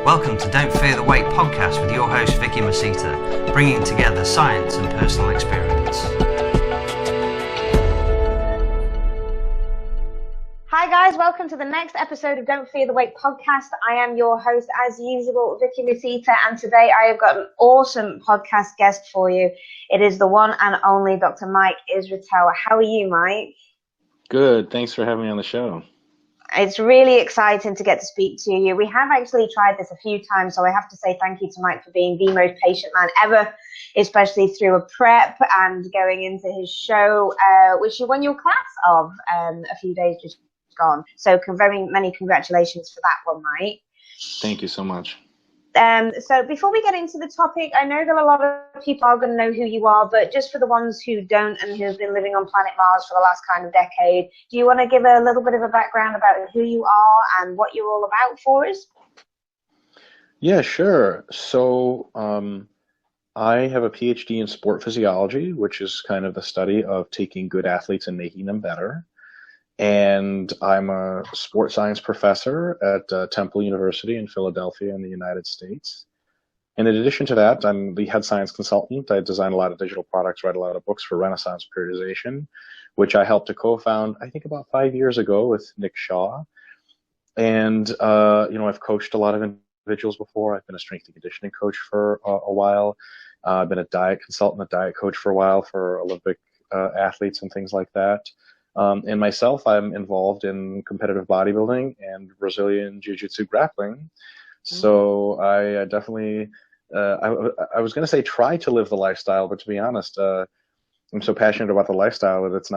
Welcome to Don't Fear the Weight podcast with your host Vicky, bringing together science and personal experience. Hi guys, welcome to the next episode of Don't Fear the Weight podcast. I am your host as usual, Vicky, and today I have got an awesome podcast guest for you. It is the one and only Dr. Mike Israetel. How are you, Mike? Good, thanks for having me on the show. It's really exciting to get to speak to you. We have actually tried this a few times, so I have to say thank you to Mike for being the most patient man ever, especially through a prep and going into his show, which you won your class of a few days just gone. So very many congratulations for that one, Mike. Thank you so much. So before we get into the topic, I know that a lot of people are going to know who you are, but just for the ones who don't and who have been living on planet Mars for the last kind of decade, do you want to give a little bit of a background about who you are and what you're all about for us? Yeah, sure. So I have a PhD in sport physiology, which is kind of the study of taking good athletes and making them better. And I'm a sports science professor at Temple University in Philadelphia in the United States. And in addition to that, I'm the head science consultant. I design a lot of digital products, write a lot of books for Renaissance periodization, which I helped to co-found, I think about 5 years ago with Nick Shaw. And, I've coached a lot of individuals before. I've been a strength and conditioning coach for a while. I've been a diet consultant, a diet coach for a while for Olympic athletes and things like that. And myself, I'm involved in competitive bodybuilding and Brazilian Jiu-Jitsu grappling. So I definitely, I was going to say try to live the lifestyle, but to be honest, I'm so passionate about the lifestyle that it's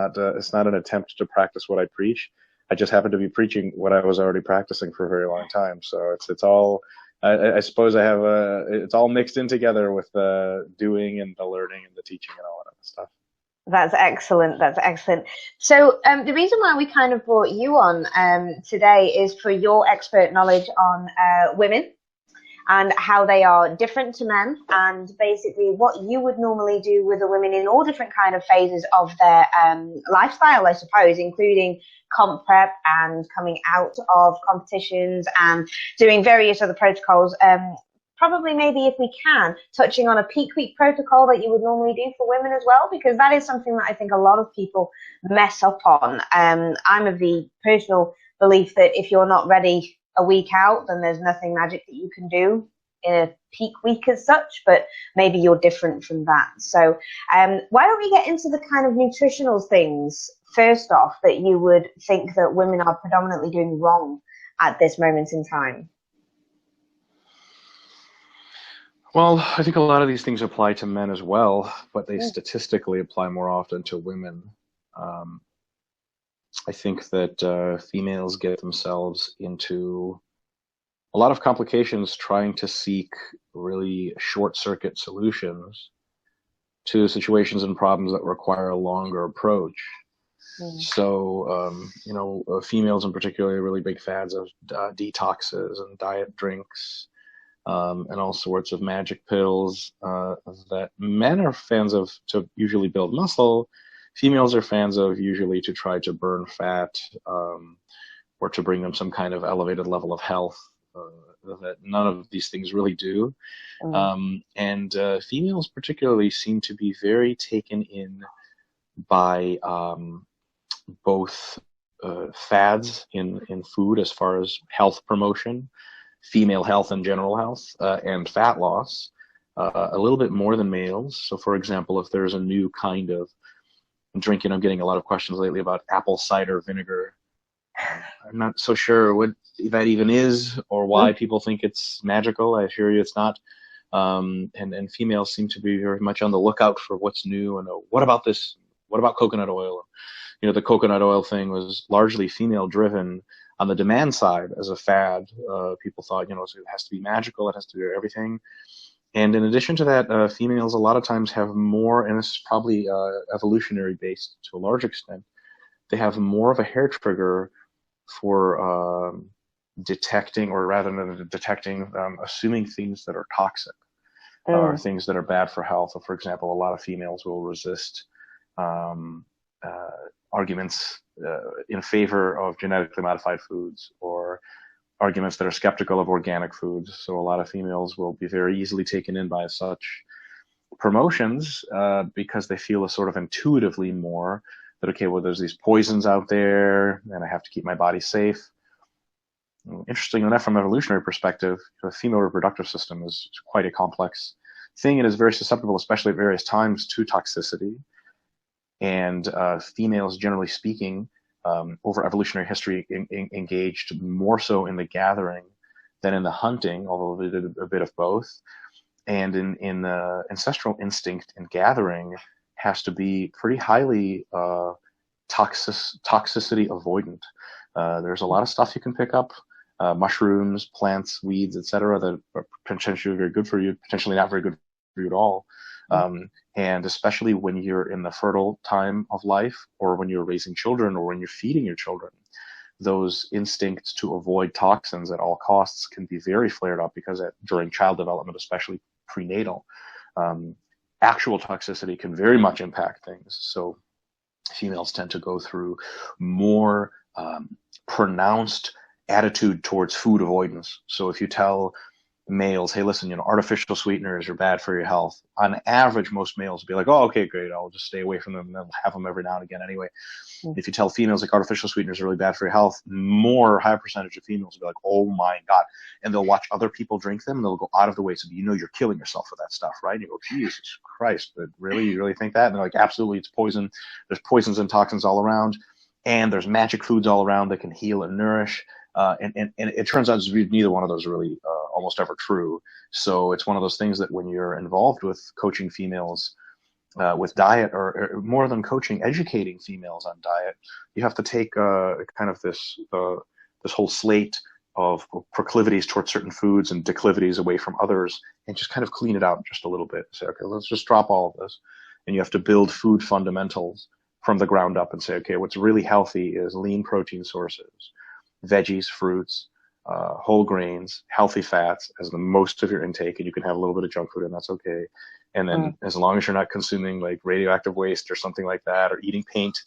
not an attempt to practice what I preach. I just happen to be preaching what I was already practicing for a very long time. So it's all, I suppose I have it's all mixed in together with the doing and the learning and the teaching and all that other stuff. That's excellent. That's excellent. So the reason why we kind of brought you on today is for your expert knowledge on women and how they are different to men, and basically what you would normally do with the women in all different kind of phases of their lifestyle, I suppose, including comp prep and coming out of competitions and doing various other protocols. Probably maybe if we can, touching on a peak week protocol that you would normally do for women as well, because that is something that I think a lot of people mess up on. I'm of the personal belief that if you're not ready a week out, then there's nothing magic that you can do in a peak week as such, but maybe you're different from that. So why don't we get into the kind of nutritional things first off that you would think that women are predominantly doing wrong at this moment in time? Well, I think a lot of these things apply to men as well, but they statistically apply more often to women. I think that females get themselves into a lot of complications trying to seek really short-circuit solutions to situations and problems that require a longer approach. So, females in particular are really big fans of detoxes and diet drinks. And all sorts of magic pills that men are fans of to usually build muscle. Females are fans of usually to try to burn fat or to bring them some kind of elevated level of health that none of these things really do. And females particularly seem to be very taken in by both fads in food as far as health promotion, female health and general health, and fat loss, a little bit more than males. So for example, if there's a new kind of drink, I'm getting a lot of questions lately about apple cider vinegar. I'm not so sure what that even is or why people think it's magical. I assure you it's not. And females seem to be very much on the lookout for what's new and what about this? What about coconut oil? The coconut oil thing was largely female driven. On the demand side, as a fad, people thought, so it has to be magical, it has to do everything. And in addition to that, females a lot of times have more, and this is probably evolutionary based to a large extent, they have more of a hair trigger for detecting, or rather than detecting, assuming things that are toxic or things that are bad for health. So for example, a lot of females will resist arguments in favor of genetically modified foods or arguments that are skeptical of organic foods. So a lot of females will be very easily taken in by such promotions because they feel a sort of intuitively more that, okay, well, there's these poisons out there and I have to keep my body safe. Interestingly enough, from an evolutionary perspective, the female reproductive system is quite a complex thing and is very susceptible, especially at various times, to toxicity. And females, generally speaking, over evolutionary history, engaged more so in the gathering than in the hunting, although they did a bit of both. And in the ancestral instinct in gathering has to be pretty highly toxicity avoidant. There's a lot of stuff you can pick up, mushrooms, plants, weeds, etc., that are potentially very good for you, potentially not very good for you at all. And especially when you're in the fertile time of life, or when you're raising children, or when you're feeding your children, those instincts to avoid toxins at all costs can be very flared up because during child development, especially prenatal, actual toxicity can very much impact things. So females tend to go through more pronounced attitude towards food avoidance. So if you tell males, hey, listen, artificial sweeteners are bad for your health, on average, most males will be like, oh, okay, great, I'll just stay away from them, and then have them every now and again anyway. If you tell females like artificial sweeteners are really bad for your health, high percentage of females will be like, oh my God. And they'll watch other people drink them and they'll go out of the way. So you're killing yourself with that stuff, right? And you go, Jesus Christ, but really, you really think that? And they're like, absolutely, it's poison. There's poisons and toxins all around. And there's magic foods all around that can heal and nourish. And it turns out neither one of those are really almost ever true. So it's one of those things that when you're involved with coaching females with diet, or more than coaching, educating females on diet, you have to take kind of this whole slate of proclivities towards certain foods and declivities away from others, and just kind of clean it out just a little bit. Say, okay, let's just drop all of this. And you have to build food fundamentals from the ground up and say, okay, what's really healthy is lean protein sources, veggies, fruits, whole grains, healthy fats as the most of your intake, and you can have a little bit of junk food and that's okay. And then as long as you're not consuming like radioactive waste or something like that, or eating paint,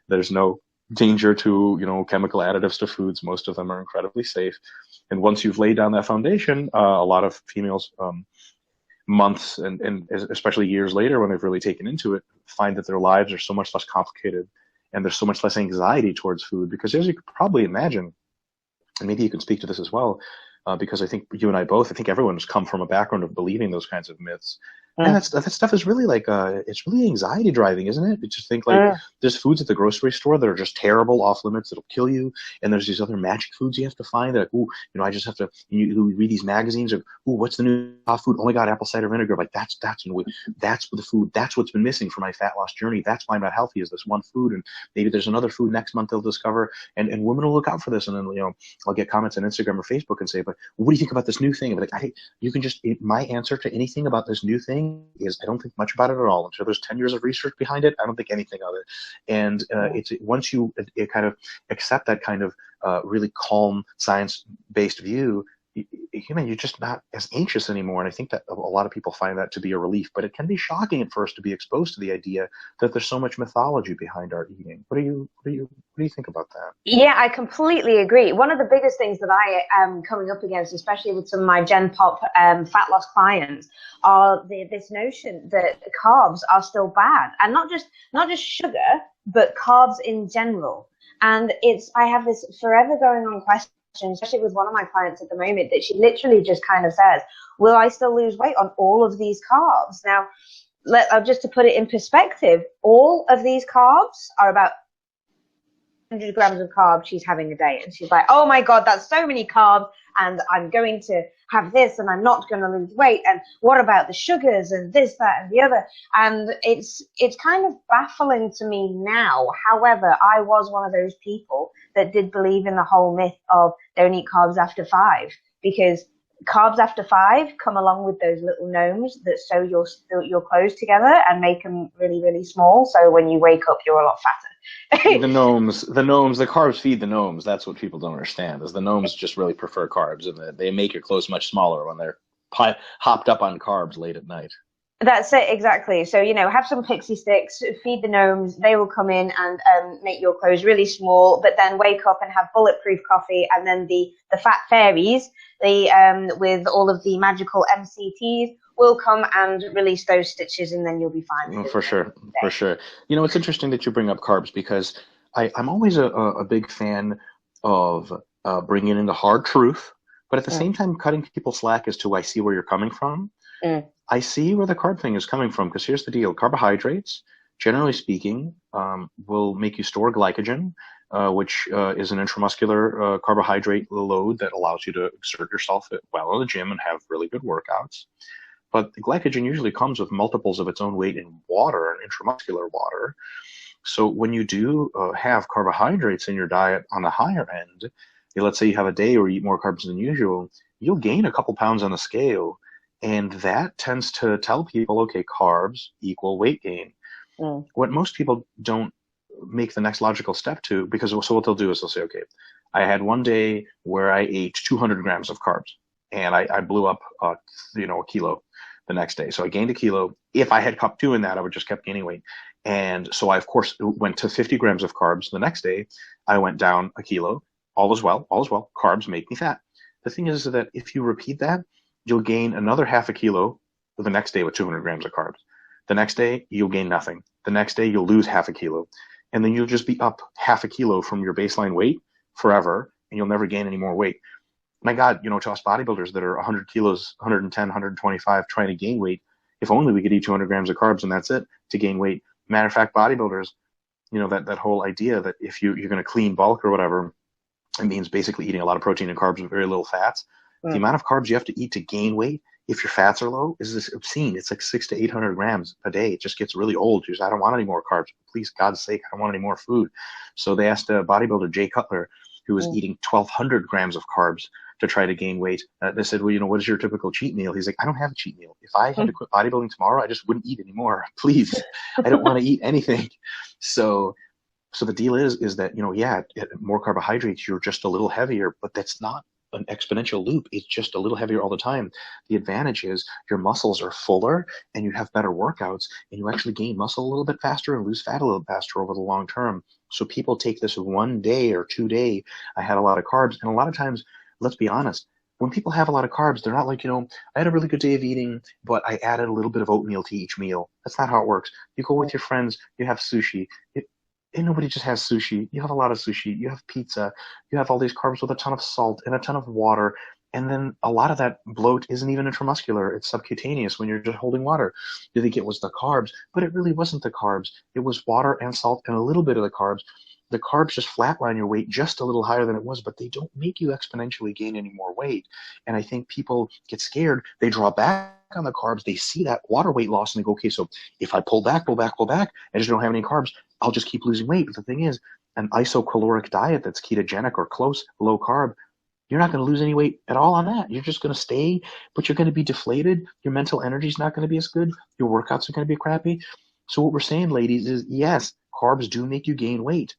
there's no danger to, chemical additives to foods. Most of them are incredibly safe. And once you've laid down that foundation, a lot of females, months and especially years later, when they've really taken into it, find that their lives are so much less complicated and there's so much less anxiety towards food. Because as you could probably imagine, and maybe you can speak to this as well, because I think you and I both, I think everyone's come from a background of believing those kinds of myths. And that stuff is really like, it's really anxiety driving, isn't it? You just think like there's foods at the grocery store that are just terrible, off limits, that'll kill you. And there's these other magic foods you have to find. Like, I just have to, you read these magazines of, what's the new food? Oh my God, apple cider vinegar. Like that's the food. That's what's been missing for my fat loss journey. That's why I'm not healthy, is this one food. And maybe there's another food next month they'll discover. And women will look out for this. And then, I'll get comments on Instagram or Facebook and say, but what do you think about this new thing? And like, you can just, my answer to anything about this new thing is I don't think much about it at all. Until there's 10 years of research behind it, I don't think anything of it. And it's once you kind of accept that kind of really calm, science-based view, you're just not as anxious anymore. And I think that a lot of people find that to be a relief. But it can be shocking at first to be exposed to the idea that there's so much mythology behind our eating. What do you think about that? Yeah, I completely agree. One of the biggest things that I am coming up against, especially with some of my Gen Pop fat loss clients, are this notion that carbs are still bad, and not just sugar, but carbs in general. And I have this forever going on question, especially with one of my clients at the moment, that she literally just kind of says, will I still lose weight on all of these carbs? Now, just to put it in perspective, all of these carbs are about 100 grams of carbs she's having a day. And she's like, oh my God, that's so many carbs, and I'm going to have this and I'm not going to lose weight. And what about the sugars and this, that, and the other? And it's kind of baffling to me now. However, I was one of those people that did believe in the whole myth of don't eat carbs after 5, because carbs after 5 come along with those little gnomes that sew your clothes together and make them really, really small. So when you wake up, you're a lot fatter. The gnomes, the carbs feed the gnomes. That's what people don't understand, is the gnomes just really prefer carbs, and they make your clothes much smaller when they're hopped up on carbs late at night. That's it, exactly. So, have some pixie sticks, feed the gnomes. They will come in and make your clothes really small, but then wake up and have bulletproof coffee. And then the fat fairies, with all of the magical MCTs, will come and release those stitches, and then you'll be fine for For the rest sure, of the for day. sure. It's interesting that you bring up carbs because I'm always a big fan of bringing in the hard truth, but at the Mm, same time cutting people slack as to I see where you're coming from. mm, I see where the carb thing is coming from because here's the deal. Carbohydrates, generally speaking, will make you store glycogen, which is an intramuscular carbohydrate load that allows you to exert yourself well in the gym and have really good workouts. But the glycogen usually comes with multiples of its own weight in water and intramuscular water. So when you do have carbohydrates in your diet on the higher end, let's say you have a day where you eat more carbs than usual, you'll gain a couple pounds on the scale. And that tends to tell people, okay, carbs equal weight gain. mm, What most people don't make the next logical step to, because so what they'll do is they'll say, okay, I had one day where I ate 200 grams of carbs and I blew up, a kilo the next day. So I gained a kilo. If I had kept doing that, I would just kept gaining weight. And so I, of course, went to 50 grams of carbs. The next day, I went down a kilo. All is well. All is well. Carbs make me fat. The thing is that if you repeat that, you'll gain another half a kilo the next day with 200 grams of carbs. The next day, you'll gain nothing. The next day, you'll lose half a kilo. And then you'll just be up half a kilo from your baseline weight forever, and you'll never gain any more weight. My God, to us bodybuilders that are 100 kilos, 110, 125, trying to gain weight, if only we could eat 200 grams of carbs and that's it to gain weight. Matter of fact, bodybuilders, that whole idea that if you're going to clean bulk or whatever, it means basically eating a lot of protein and carbs with very little fats. The mm. amount of carbs you have to eat to gain weight, if your fats are low, is this obscene. It's like 600 to 800 grams a day. It just gets really old. I don't want any more carbs. Please, God's sake, I don't want any more food. So they asked a bodybuilder, Jay Cutler, who was eating 1,200 grams of carbs to try to gain weight. They said, well, what is your typical cheat meal? He's like, I don't have a cheat meal. If I had to quit bodybuilding tomorrow, I just wouldn't eat anymore. Please, I don't want to eat anything. So the deal is that, more carbohydrates, you're just a little heavier, but that's not an exponential loop. It's just a little heavier all the time. The advantage is your muscles are fuller and you have better workouts and you actually gain muscle a little bit faster and lose fat a little faster over the long term. So people take this 1 day or 2 day, I had a lot of carbs. And a lot of times, let's be honest, when people have a lot of carbs, they're not like, I had a really good day of eating, but I added a little bit of oatmeal to each meal. That's not how it works. You go with your friends, you have sushi. And nobody just has sushi. You have a lot of sushi. You have pizza. You have all these carbs with a ton of salt and a ton of water. And then a lot of that bloat isn't even intramuscular. It's subcutaneous when you're just holding water. You think it was the carbs, but it really wasn't the carbs. It was water and salt and a little bit of the carbs. The carbs just flatline your weight just a little higher than it was, but they don't make you exponentially gain any more weight. And I think people get scared. They draw back on the carbs. They see that water weight loss and they go, okay, so if I pull back, I just don't have any carbs, I'll just keep losing weight. But the thing is, an isocaloric diet that's ketogenic or close, low carb, you're not going to lose any weight at all on that. You're just going to stay, but you're going to be deflated. Your mental energy is not going to be as good. Your workouts are going to be crappy. So what we're saying, ladies, is yes, carbs do make you gain weight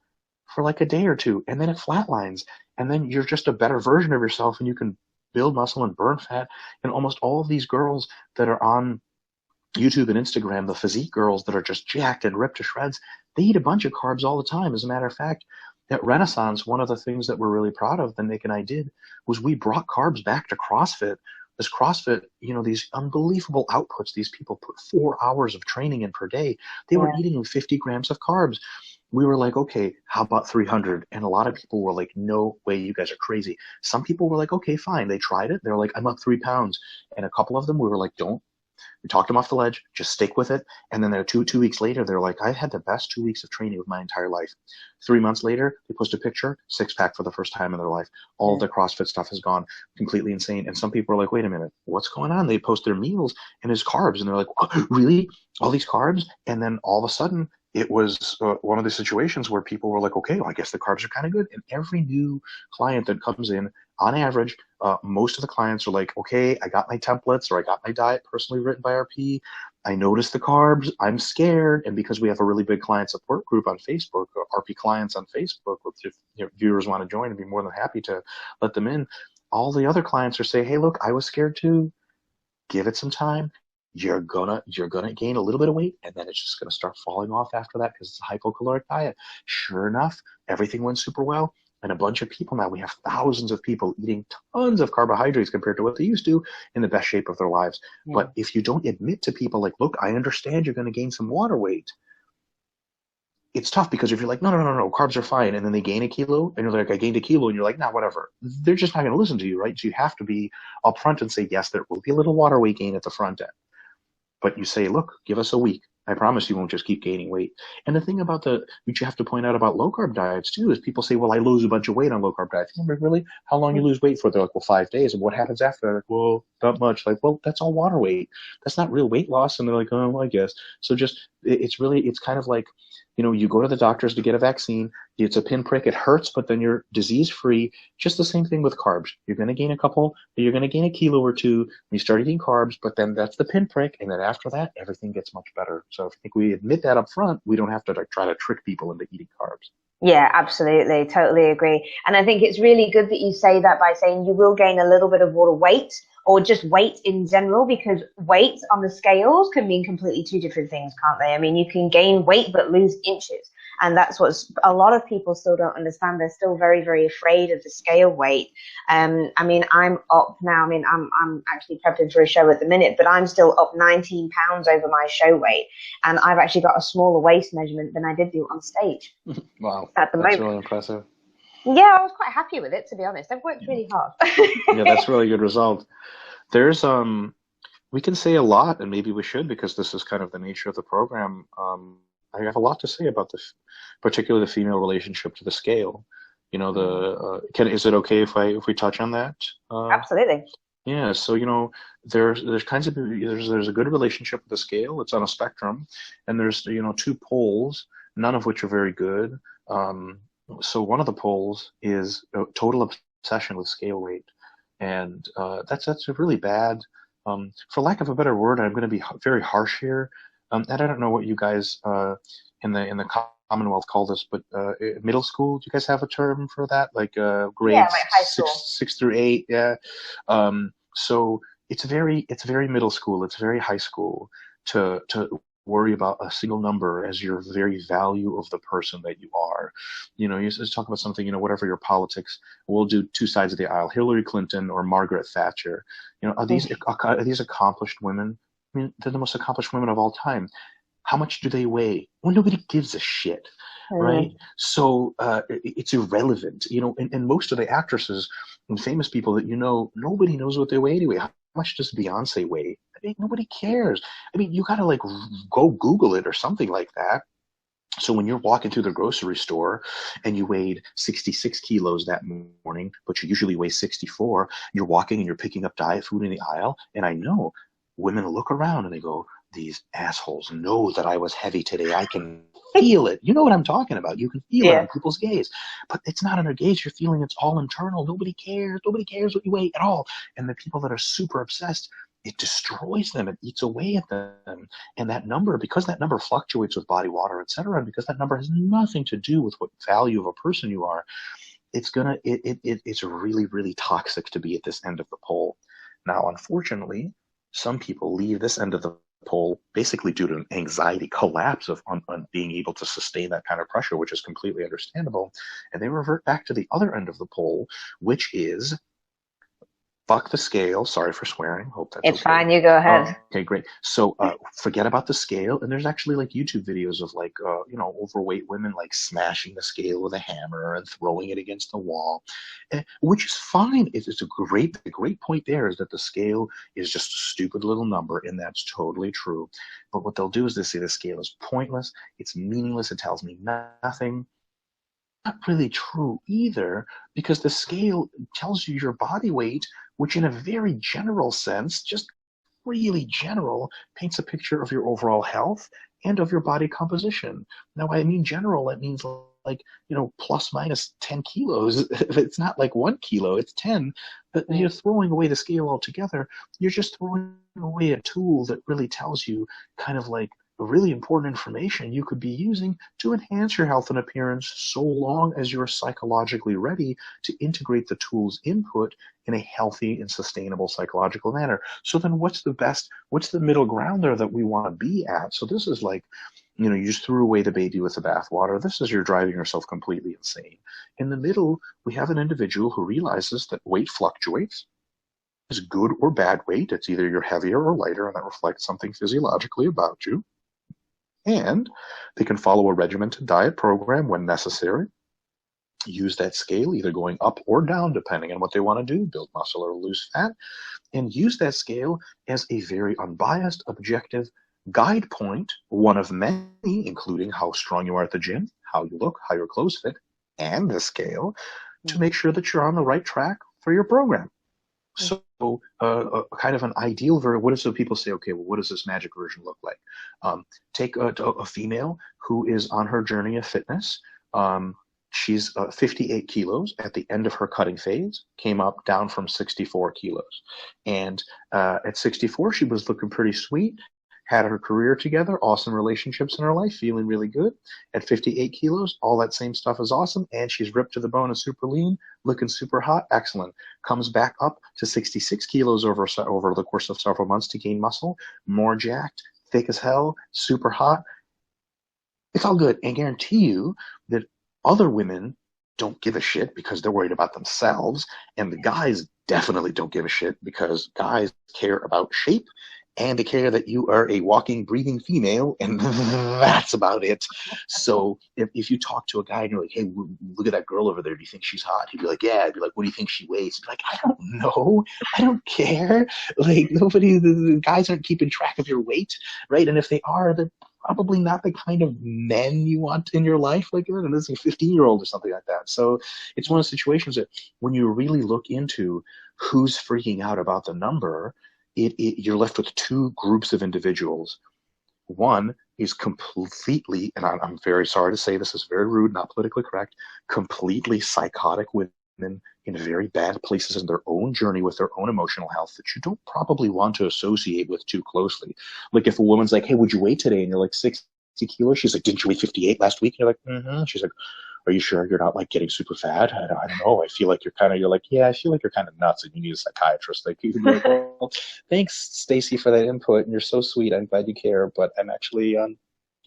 for like a day or two, and then it flatlines. And then you're just a better version of yourself, and you can build muscle and burn fat. And almost all of these girls that are on YouTube and Instagram, the physique girls that are just jacked and ripped to shreds, they eat a bunch of carbs all the time. As a matter of fact, at Renaissance, one of the things that we're really proud of that Nick and I did was we brought carbs back to CrossFit. This CrossFit, these unbelievable outputs, these people put 4 hours of training in per day. They were Yeah. eating 50 grams of carbs. We were like, okay, how about 300? And a lot of people were like, no way, you guys are crazy. Some people were like, okay, fine. They tried it. They're like, I'm up 3 pounds. And a couple of them, we were like, don't. We talked them off the ledge, just stick with it. And then they're two weeks later, they're like, I had the best 2 weeks of training of my entire life. 3 months later, they post a picture, 6-pack for the first time in their life. All of the CrossFit stuff has gone completely insane. And some people are like, wait a minute, what's going on? They post their meals and it's carbs. And they're like, oh, really? All these carbs? And then all of a sudden, it was one of the situations where people were like, okay, well, I guess the carbs are kind of good. And every new client that comes in, on average, most of the clients are like, okay, I got my templates or I got my diet personally written by RP. I noticed the carbs. I'm scared. And because we have a really big client support group on Facebook, RP clients on Facebook, if viewers want to join, I'd be more than happy to let them in. All the other clients are saying, hey, look, I was scared too. Give it some time. you're gonna gain a little bit of weight, and then it's just gonna start falling off after that because it's a hypocaloric diet. Sure enough, everything went super well. And a bunch of people now, we have thousands of people eating tons of carbohydrates compared to what they used to in the best shape of their lives. Yeah. But if you don't admit to people like, look, I understand you're going to gain some water weight, it's tough because if you're like, no, carbs are fine, and then they gain a kilo, and you're like, I gained a kilo, and you're like, nah, whatever. They're just not going to listen to you, right? So you have to be upfront and say, yes, there will be a little water weight gain at the front end. But you say, look, give us a week. I promise you won't just keep gaining weight. And the thing about which you have to point out about low carb diets too, is people say, well, I lose a bunch of weight on low carb diets. I'm like, really? How long you lose weight for? They're like, well, 5 days. And what happens after? They're like, well, not much. Like, well, that's all water weight. That's not real weight loss. And they're like, oh, well, I guess. So it's kind of like, you go to the doctors to get a vaccine. It's a pinprick. It hurts, but then you're disease free. Just the same thing with carbs. You're going to gain you're going to gain a kilo or two when you start eating carbs, but then that's the pinprick. And then after that, everything gets much better. So if I think we admit that up front, we don't have to try to trick people into eating carbs. Yeah, absolutely. Totally agree. And I think it's really good that you say that by saying you will gain a little bit of water weight or just weight in general, because weight on the scales can mean completely two different things, can't they? I mean, you can gain weight but lose inches. And that's what a lot of people still don't understand. They're still very, very afraid of the scale weight. I mean, I'm up now. I mean, I'm actually prepping for a show at the minute, but I'm still up 19 pounds over my show weight. And I've actually got a smaller waist measurement than I did do on stage. Wow. At the That's moment. really impressive. Yeah, I was quite happy with it, to be honest. I've worked really hard. Yeah, that's a really good result. There's, we can say a lot, and maybe we should, because this is kind of the nature of the program. I have a lot to say about this, particularly the female relationship to the scale. Is it okay if we touch on that? Absolutely. Yeah. So, there's a good relationship with the scale. It's on a spectrum, and there's, two poles, none of which are very good. So one of the poles is a total obsession with scale weight. And that's really bad. For lack of a better word, I'm going to be very harsh here. And I don't know what you guys in the Commonwealth call this, but middle school, do you guys have a term for that? Like grades like high school. 6 through 8, yeah. So it's very middle school. It's very high school to worry about a single number as your very value of the person that you are. You just talk about something, whatever your politics, we'll do two sides of the aisle, Hillary Clinton or Margaret Thatcher. Are these accomplished women? I mean, they're the most accomplished women of all time. How much do they weigh? Well, nobody gives a shit, right? So it's irrelevant, and most of the actresses and famous people that nobody knows what they weigh anyway. How much does Beyonce weigh? I mean, nobody cares. I mean, you got to go Google it or something like that. So when you're walking through the grocery store and you weighed 66 kilos that morning, but you usually weigh 64, you're walking and you're picking up diet food in the aisle. And I know women look around and they go, these assholes know that I was heavy today. I can feel it. You know what I'm talking about. You can feel it on people's gaze. But it's not on their gaze. You're feeling it's all internal. Nobody cares. Nobody cares what you weigh at all. And the people that are super obsessed, it destroys them. It eats away at them. And that number, because that number fluctuates with body water, etc., and because that number has nothing to do with what value of a person you are, it's really, really toxic to be at this end of the pole. Now, unfortunately, some people leave this end of the pole basically due to an anxiety collapse on being able to sustain that kind of pressure, which is completely understandable. And they revert back to the other end of the pole, which is fuck the scale. Sorry for swearing. Hope that's It's okay. fine. You go ahead. Okay, great. So forget about the scale. And there's actually YouTube videos of overweight women smashing the scale with a hammer and throwing it against the wall, which is fine. The great point there is that the scale is just a stupid little number, and that's totally true. But what they'll do is they say the scale is pointless. It's meaningless. It tells me nothing. Not really true either, because the scale tells you your body weight, which in a very general sense, just really general, paints a picture of your overall health and of your body composition. Now, I mean general, that means plus minus 10 kilos. It's not 1 kilo, it's 10. But you're throwing away the scale altogether. You're just throwing away a tool that really tells you kind of really important information you could be using to enhance your health and appearance, so long as you're psychologically ready to integrate the tool's input in a healthy and sustainable psychological manner. So then what's the middle ground there that we want to be at? So this is like, you just threw away the baby with the bathwater. This is you're driving yourself completely insane. In the middle, we have an individual who realizes that weight fluctuates. Is good or bad weight. It's either you're heavier or lighter, and that reflects something physiologically about you. And they can follow a regimented diet program when necessary. Use that scale, either going up or down, depending on what they want to do, build muscle or lose fat, and use that scale as a very unbiased, objective guide point, one of many, including how strong you are at the gym, how you look, how your clothes fit, and the scale, to make sure that you're on the right track for your program. So kind of an ideal version. What is so people say, okay, well, what does this magic version look like? Take a female who is on her journey of fitness. She's 58 kilos at the end of her cutting phase, came up down from 64 kilos. And at 64, she was looking pretty sweet, had her career together, awesome relationships in her life, feeling really good. At 58 kilos, all that same stuff is awesome, and she's ripped to the bone and super lean, looking super hot, excellent. Comes back up to 66 kilos over the course of several months to gain muscle, more jacked, thick as hell, super hot. It's all good. And I guarantee you that other women don't give a shit because they're worried about themselves, and the guys definitely don't give a shit because guys care about shape, and they care that you are a walking, breathing female, and that's about it. So if you talk to a guy and you're like, hey, look at that girl over there, do you think she's hot? He'd be like, yeah. I'd be like, what do you think she weighs? He'd be like, I don't know. I don't care. Like, the guys aren't keeping track of your weight, right? And if they are, they're probably not the kind of men you want in your life, like a 15-year-old or something like that. So it's one of those situations that when you really look into who's freaking out about the number, you're left with two groups of individuals. One is completely, and I'm very sorry to say this is very rude, not politically correct, completely psychotic women in very bad places in their own journey with their own emotional health that you don't probably want to associate with too closely. Like if a woman's like, hey, what'd you weigh today? And you're like 60 kilos. She's like, didn't you weigh 58 last week? And you're like, mm-hmm. She's like, are you sure you're not like getting super fat? I don't know. I feel like you're like, yeah, I feel like you're kind of nuts and you need a psychiatrist. Like, you can be like, well, thanks, Stacy, for that input. And you're so sweet. I'm glad you care. But I'm actually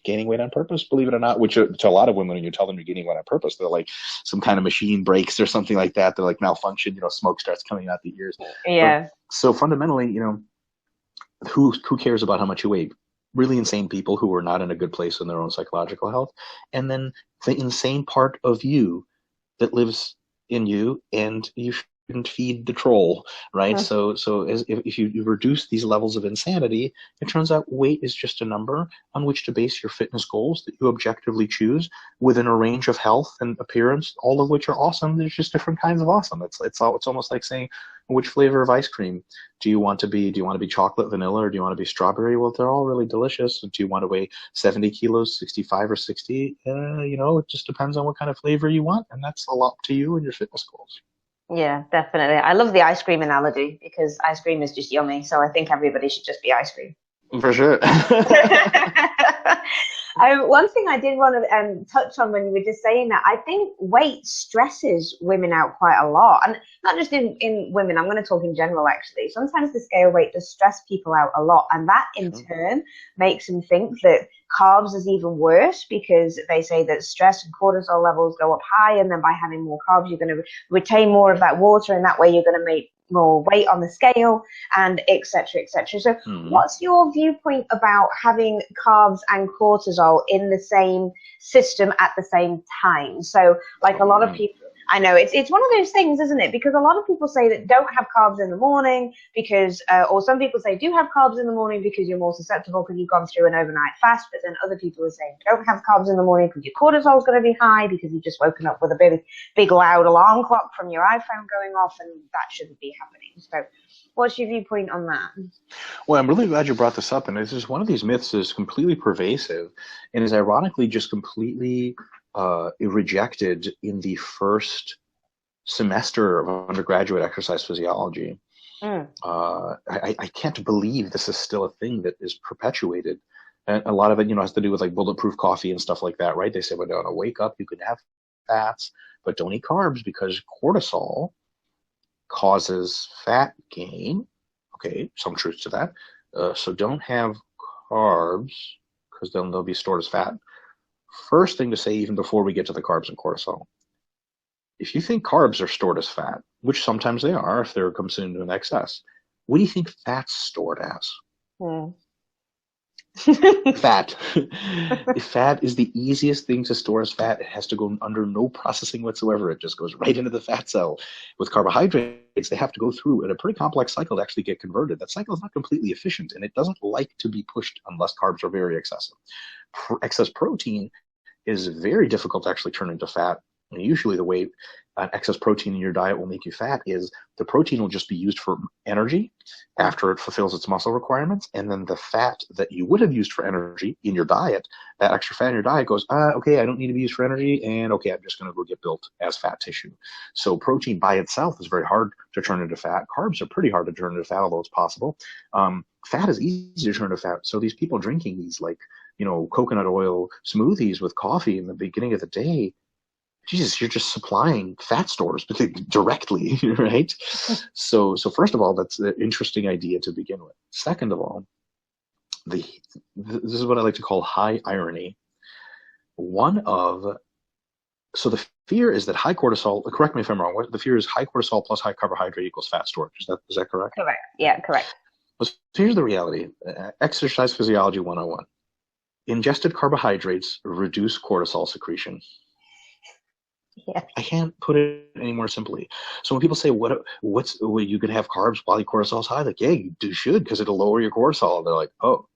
gaining weight on purpose, believe it or not, which to a lot of women, when you tell them you're gaining weight on purpose, they're like some kind of machine breaks or something like that. They're like malfunction, smoke starts coming out the ears. Yeah. But, so fundamentally, who cares about how much you weigh? Really insane people who are not in a good place in their own psychological health. And then the insane part of you that lives in you, and you shouldn't feed the troll, right? So if you reduce these levels of insanity, it turns out weight is just a number on which to base your fitness goals that you objectively choose within a range of health and appearance, all of which are awesome. There's just different kinds of awesome. It's almost like saying, which flavor of ice cream do you want to be? Do you want to be chocolate, vanilla, or do you want to be strawberry? Well, they're all really delicious. Do you want to weigh 70 kilos, 65 or 60? It just depends on what kind of flavor you want, and that's a lot up to you and your fitness goals. Yeah, definitely. I love the ice cream analogy because ice cream is just yummy. So I think everybody should just be ice cream. For sure. One thing I did want to touch on when you were just saying that, I think weight stresses women out quite a lot. And not just in women, I'm going to talk in general, actually. Sometimes the scale weight does stress people out a lot. And that in turn makes them think that carbs is even worse, because they say that stress and cortisol levels go up high. And then by having more carbs, you're going to retain more of that water. And that way you're going to make more weight on the scale, and et cetera, et cetera. So what's your viewpoint about having carbs and cortisol in the same system at the same time? So like a lot of people, I know it's one of those things, isn't it? Because a lot of people say that don't have carbs in the morning because, or some people say do have carbs in the morning because you're more susceptible because you've gone through an overnight fast. But then other people are saying don't have carbs in the morning because your cortisol is going to be high because you've just woken up with a big loud alarm clock from your iPhone going off, and that shouldn't be happening. So what's your viewpoint on that? Well, I'm really glad you brought this up. And this is one of these myths that is completely pervasive and is ironically just completely rejected in the first semester of undergraduate exercise physiology. I can't believe this is still a thing that is perpetuated And a lot of it, has to do with like bulletproof coffee and stuff like that, right? They say, well, no, wake up, you can have fats, but don't eat carbs because cortisol causes fat gain. Okay, some truth to that. So don't have carbs because then they'll be stored as fat. First thing to say, even before we get to the carbs and cortisol, if you think carbs are stored as fat, which sometimes they are if they're consumed in excess, what do you think fat's stored as? Hmm. Fat. If fat is the easiest thing to store as fat, it has to go under no processing whatsoever. It just goes right into the fat cell. With carbohydrates, they have to go through in a pretty complex cycle to actually get converted. That cycle is not completely efficient, and it doesn't like to be pushed unless carbs are very excessive. Excess protein is very difficult to actually turn into fat. And usually the way excess protein in your diet will make you fat is the protein will just be used for energy after it fulfills its muscle requirements. And then the fat that you would have used for energy in your diet, that extra fat in your diet goes, okay, I don't need to be used for energy. And okay, I'm just going to go get built as fat tissue. So protein by itself is very hard to turn into fat. Carbs are pretty hard to turn into fat, although it's possible. Fat is easy to turn into fat. So these people drinking these coconut oil smoothies with coffee in the beginning of the day, Jesus, you're just supplying fat stores directly, right? So first of all, that's an interesting idea to begin with. Second of all, this is what I like to call high irony. So the fear is that high cortisol, correct me if I'm wrong, the fear is high cortisol plus high carbohydrate equals fat storage. Is that correct? Correct. Yeah, correct. So here's the reality. Exercise physiology 101. Ingested carbohydrates reduce cortisol secretion. Yeah. I can't put it any more simply. So when people say, you can have carbs while your cortisol is high? Like, yeah, you should, because it'll lower your cortisol. And they're like, oh,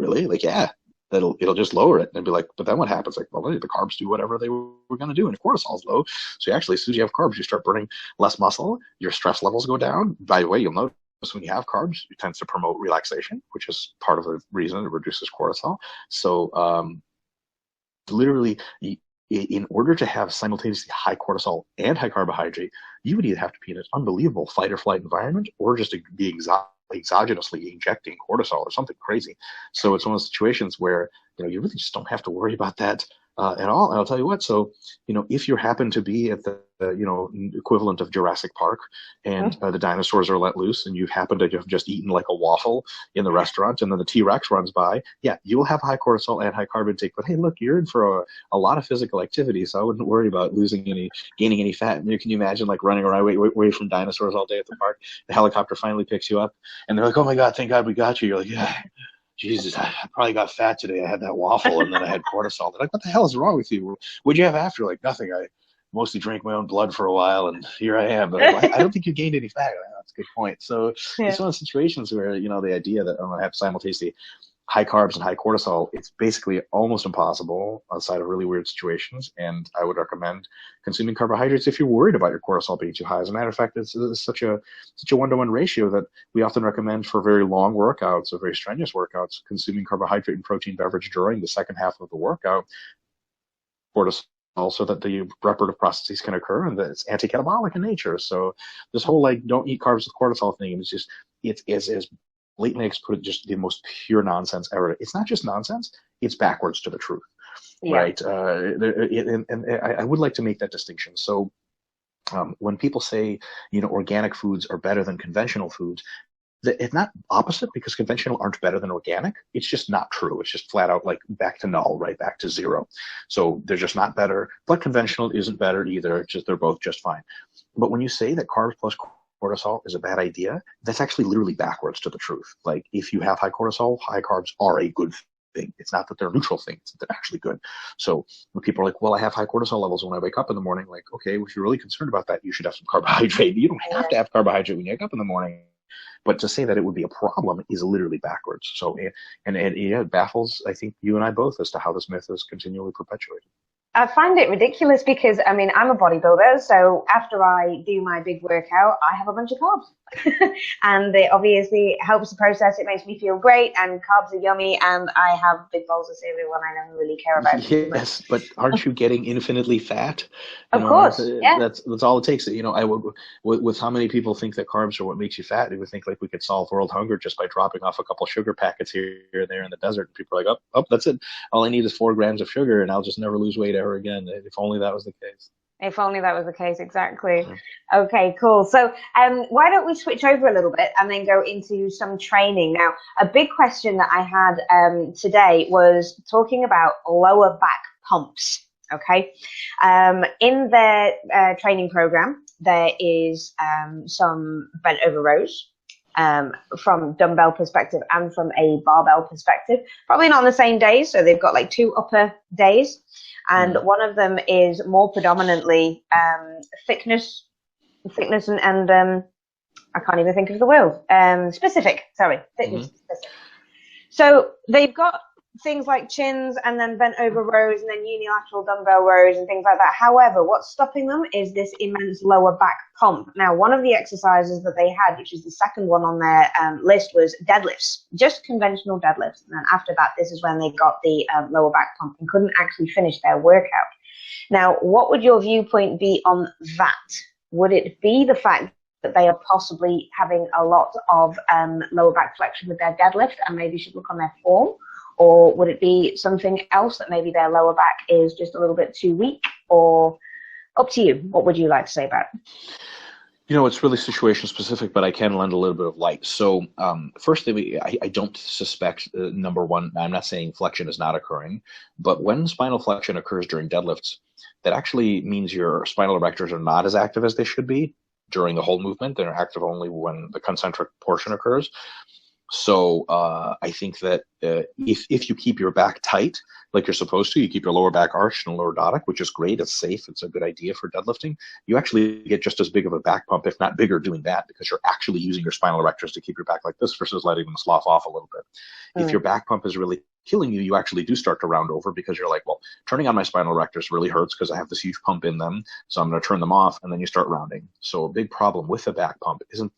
really? Like, yeah, it'll just lower it. And they'd be like, but then what happens? Like, well, the carbs do whatever they were going to do, and if cortisol's low. So actually, as soon as you have carbs, you start burning less muscle. Your stress levels go down. By the way, you'll notice when you have carbs, it tends to promote relaxation, which is part of the reason it reduces cortisol. So literally, in order to have simultaneously high cortisol and high carbohydrate, you would either have to be in an unbelievable fight or flight environment or just to be exogenously injecting cortisol or something crazy. So it's one of those situations where you really just don't have to worry about that at all. And I'll tell you what, so if you happen to be at the equivalent of Jurassic Park and the dinosaurs are let loose and you happen to have just eaten like a waffle in the restaurant and then the T-Rex runs by, yeah, you will have high cortisol and high carb intake, but hey, look, you're in for a lot of physical activity, so I wouldn't worry about gaining any fat. And can you imagine like running away from dinosaurs all day at the park? The helicopter finally picks you up and they're like, oh my God, thank God we got you. You're like, yeah. Jesus, I probably got fat today. I had that waffle and then I had cortisol. They're like, what the hell is wrong with you? What'd you have after? Like, nothing. I mostly drank my own blood for a while and here I am. But I don't think you gained any fat. That's a good point. So It's one of those situations where, the idea that I'm going to have simultaneously high carbs and high cortisol, it's basically almost impossible outside of really weird situations. And I would recommend consuming carbohydrates if you're worried about your cortisol being too high. As a matter of fact, it's such a one-to-one ratio that we often recommend for very long workouts or very strenuous workouts, consuming carbohydrate and protein beverage during the second half of the workout, cortisol, so that the reparative processes can occur and that it's anti-catabolic in nature. So this whole don't eat carbs with cortisol thing is just, it's blatantly put just the most pure nonsense ever. It's not just nonsense, it's backwards to the truth, right? And I would like to make that distinction. So when people say, organic foods are better than conventional foods, it's not opposite, because conventional aren't better than organic. It's just not true. It's just flat out like back to null, right? Back to zero. So they're just not better, but conventional isn't better either. They're both just fine. But when you say that carbs plus cortisol is a bad idea, that's actually literally backwards to the truth. Like, if you have high cortisol, high carbs are a good thing. It's not that they're a neutral thing, it's that they're actually good. So when people are like, well, I have high cortisol levels when I wake up in the morning, like, okay, well, if you're really concerned about that, you should have some carbohydrate. You don't have to have carbohydrate when you wake up in the morning. But to say that it would be a problem is literally backwards. So, and it baffles, I think, you and I both as to how this myth is continually perpetuated. I find it ridiculous because, I mean, I'm a bodybuilder, so after I do my big workout, I have a bunch of carbs. And it obviously helps the process. It makes me feel great, and carbs are yummy, and I have big bowls of cereal when I don't really care about it too much. Yes, but aren't you getting infinitely fat? Of course, yeah. That's all it takes. I would, with how many people think that carbs are what makes you fat. They would think like we could solve world hunger just by dropping off a couple sugar packets here and there in the desert. And people are like, oh, that's it. All I need is 4 grams of sugar, and I'll just never lose weight ever again. If only that was the case. If only that was the case, exactly. Yeah. Okay, cool. So why don't we switch over a little bit and then go into some training? Now, a big question that I had today was talking about lower back pumps. Okay. In their training program, there is some bent over rows from dumbbell perspective and from a barbell perspective. Probably not on the same days, so they've got like 2 upper days. And one of them is more predominantly fitness and I can't even think of the word. Specific, sorry, fitness specific. So they've got things like chins and then bent over rows and then unilateral dumbbell rows and things like that. However, what's stopping them is this immense lower back pump. Now, one of the exercises that they had, which is the second one on their list, was deadlifts, just conventional deadlifts. And then after that, this is when they got the lower back pump and couldn't actually finish their workout. Now, what would your viewpoint be on that? Would it be the fact that they are possibly having a lot of lower back flexion with their deadlift and maybe should look on their form? Or would it be something else that maybe their lower back is just a little bit too weak? Or up to you. What would you like to say about it? It's really situation specific, but I can lend a little bit of light. So firstly, I don't suspect, number one, I'm not saying flexion is not occurring, but when spinal flexion occurs during deadlifts, that actually means your spinal erectors are not as active as they should be during the whole movement. They're active only when the concentric portion occurs. So I think that if you keep your back tight, like you're supposed to, you keep your lower back arched and lordotic, which is great. It's safe. It's a good idea for deadlifting. You actually get just as big of a back pump, if not bigger, doing that because you're actually using your spinal erectors to keep your back like this versus letting them slough off a little bit. If your back pump is really killing you, you actually do start to round over because you're like, well, turning on my spinal erectors really hurts because I have this huge pump in them. So I'm going to turn them off, and then you start rounding. So a big problem with the back pump isn't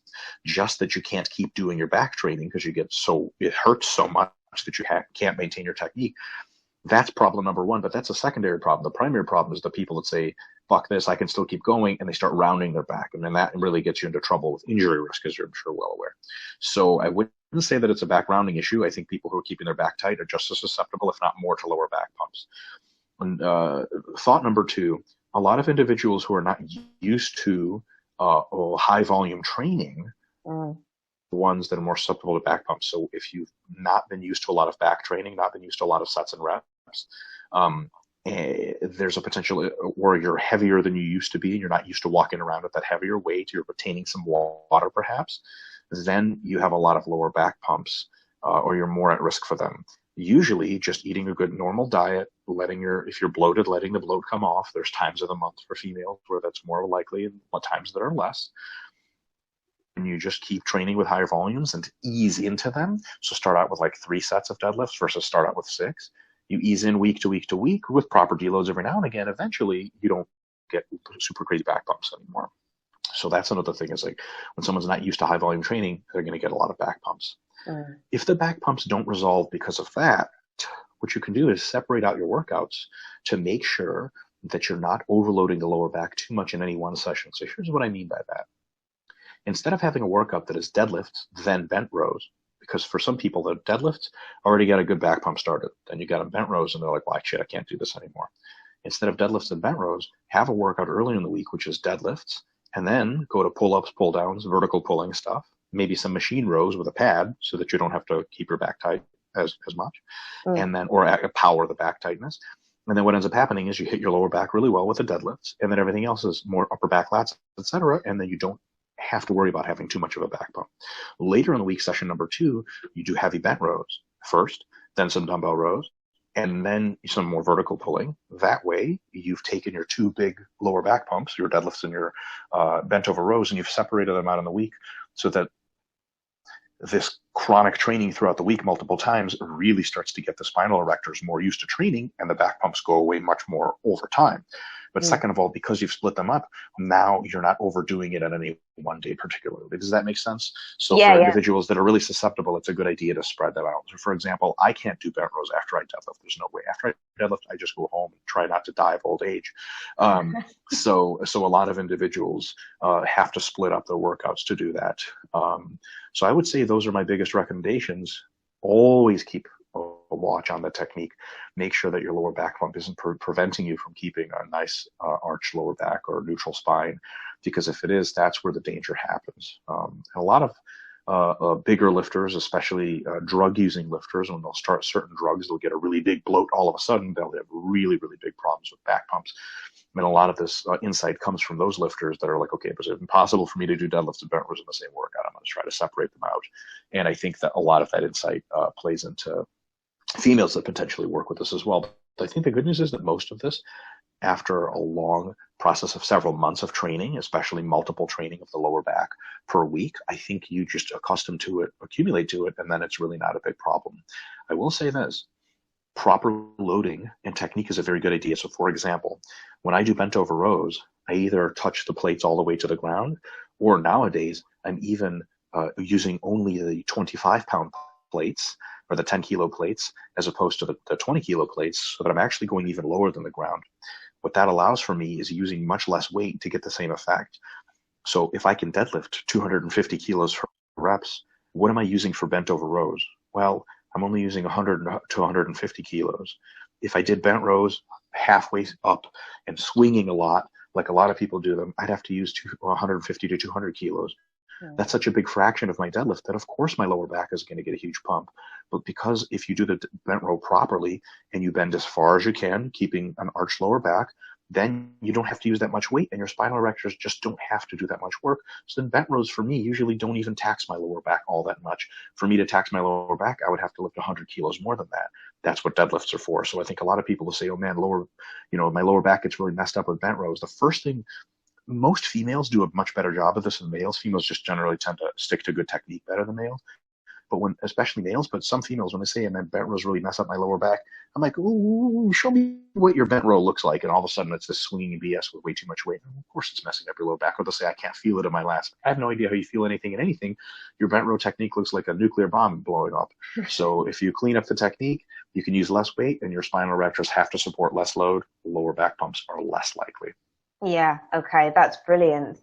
just that you can't keep doing your back training because it hurts so much that you can't maintain your technique. That's problem number one, but that's a secondary problem. The primary problem is the people that say, fuck this, I can still keep going, and they start rounding their back. And then that really gets you into trouble with injury risk, as you're I'm sure well aware. So I wouldn't say that it's a back rounding issue. I think people who are keeping their back tight are just as susceptible, if not more, to lower back pumps. And thought number two, a lot of individuals who are not used to high volume training ones that are more susceptible to back pumps. So if you've not been used to a lot of back training, not been used to a lot of sets and reps, there's a potential where you're heavier than you used to be and you're not used to walking around at that heavier weight, you're retaining some water perhaps, then you have a lot of lower back pumps or you're more at risk for them. Usually just eating a good normal diet, if you're bloated, letting the bloat come off. There's times of the month for females where that's more likely and times that are less. And you just keep training with higher volumes and ease into them. So start out with like 3 sets of deadlifts versus start out with 6. You ease in week to week to week with proper deloads every now and again. Eventually, you don't get super crazy back bumps anymore. So that's another thing is like when someone's not used to high volume training, they're going to get a lot of back pumps. If the back pumps don't resolve because of that, what you can do is separate out your workouts to make sure that you're not overloading the lower back too much in any one session. So here's what I mean by that. Instead of having a workout that is deadlifts, then bent rows, because for some people, the deadlifts already got a good back pump started. Then you got them bent rows, and they're like, well, shit, I can't do this anymore. Instead of deadlifts and bent rows, have a workout early in the week, which is deadlifts, and then go to pull-ups, pull-downs, vertical pulling stuff, maybe some machine rows with a pad so that you don't have to keep your back tight as much, and then or power the back tightness. And then what ends up happening is you hit your lower back really well with the deadlifts, and then everything else is more upper back lats, etc., and then you don't have to worry about having too much of a back pump. Later in the week, session number 2, you do heavy bent rows first, then some dumbbell rows, and then some more vertical pulling. That way, you've taken your 2 big lower back pumps, your deadlifts and your bent over rows, and you've separated them out in the week so that this chronic training throughout the week multiple times really starts to get the spinal erectors more used to training, and the back pumps go away much more over time. But second of all, because you've split them up, now you're not overdoing it on any one day particularly. Does that make sense? So for individuals that are really susceptible, it's a good idea to spread them out. So for example, I can't do bent rows after I deadlift. There's no way. After I deadlift, I just go home and try not to die of old age. So a lot of individuals have to split up their workouts to do that. So I would say those are my biggest recommendations. Always keep a watch on the technique. Make sure that your lower back pump isn't preventing you from keeping a nice arched lower back or neutral spine, because if it is, that's where the danger happens. And a lot of bigger lifters, especially drug-using lifters, when they'll start certain drugs, they'll get a really big bloat all of a sudden. They'll have really, really big problems with back pumps. And a lot of this insight comes from those lifters that are like, okay, but it's impossible for me to do deadlifts and bent rows in the same workout. I'm going to try to separate them out. And I think that a lot of that insight plays into females that potentially work with this as well. But I think the good news is that most of this, after a long process of several months of training, especially multiple training of the lower back per week, I think you just accustom to it, accumulate to it, and then it's really not a big problem. I will say this. Proper loading and technique is a very good idea. So for example, when I do bent over rows, I either touch the plates all the way to the ground, or nowadays I'm even using only the 25-pound plates or the 10-kilo plates as opposed to the 20-kilo plates, so that I'm actually going even lower than the ground. What that allows for me is using much less weight to get the same effect. So if I can deadlift 250 kilos for reps, what am I using for bent over rows? Well, I'm only using 100 to 150 kilos. If I did bent rows halfway up and swinging a lot, like a lot of people do them, I'd have to use 150 to 200 kilos. That's such a big fraction of my deadlift that of course my lower back is going to get a huge pump. But because if you do the bent row properly and you bend as far as you can, keeping an arched lower back, then you don't have to use that much weight and your spinal erectors just don't have to do that much work. So then bent rows for me usually don't even tax my lower back all that much. For me to tax my lower back, I would have to lift 100 kilos more than that. That's what deadlifts are for. So I think a lot of people will say, oh man, my lower back gets really messed up with bent rows. The first thing, most females do a much better job of this than males. Females just generally tend to stick to good technique better than males. But especially males, but some females, when they say, man, bent rows really mess up my lower back, I'm like, ooh, show me what your bent row looks like. And all of a sudden it's this swinging BS with way too much weight. And of course it's messing up your lower back. Or they'll say, I can't feel it in my lats. I have no idea how you feel anything in anything. Your bent row technique looks like a nuclear bomb blowing up. So if you clean up the technique, you can use less weight and your spinal erectors have to support less load. Lower back pumps are less likely. Yeah, okay, that's brilliant.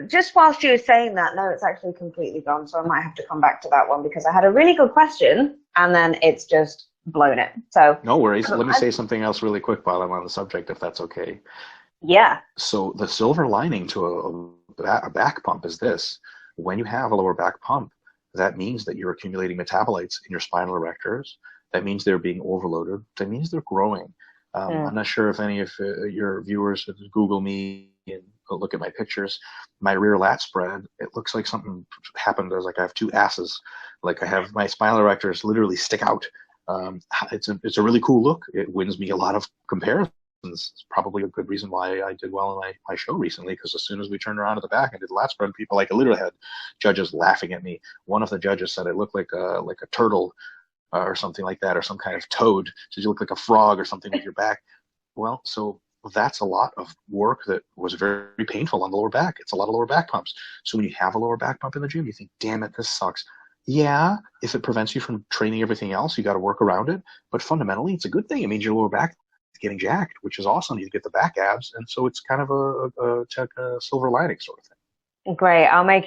Just whilst you were saying that, no, it's actually completely gone, so I might have to come back to that one because I had a really good question and then it's just blown it. So no worries. Let me say something else really quick while I'm on the subject, if that's okay. Yeah. So the silver lining to a back pump is this. When you have a lower back pump, that means that you're accumulating metabolites in your spinal erectors. That means they're being overloaded. That means they're growing. I'm not sure if any of your viewers Google me and look at my pictures. My rear lat spread, it looks like something happened. There's like I have two asses. Like I have my spinal erectors literally stick out. It's a really cool look. It wins me a lot of comparisons. It's probably a good reason why I did well in my show recently, because as soon as we turned around to the back and did the lat spread, people like I literally had judges laughing at me. One of the judges said it looked like a turtle. Or something like that, or some kind of toad. So you look like a frog or something with your back. Well, so that's a lot of work that was very painful on the lower back. It's a lot of lower back pumps. So when you have a lower back pump in the gym, you think, damn it, this sucks. Yeah, if it prevents you from training everything else, you got to work around it. But fundamentally, it's a good thing. It means your lower back is getting jacked, which is awesome. You get the back abs. And so it's kind of a silver lining sort of thing. Great. I'll make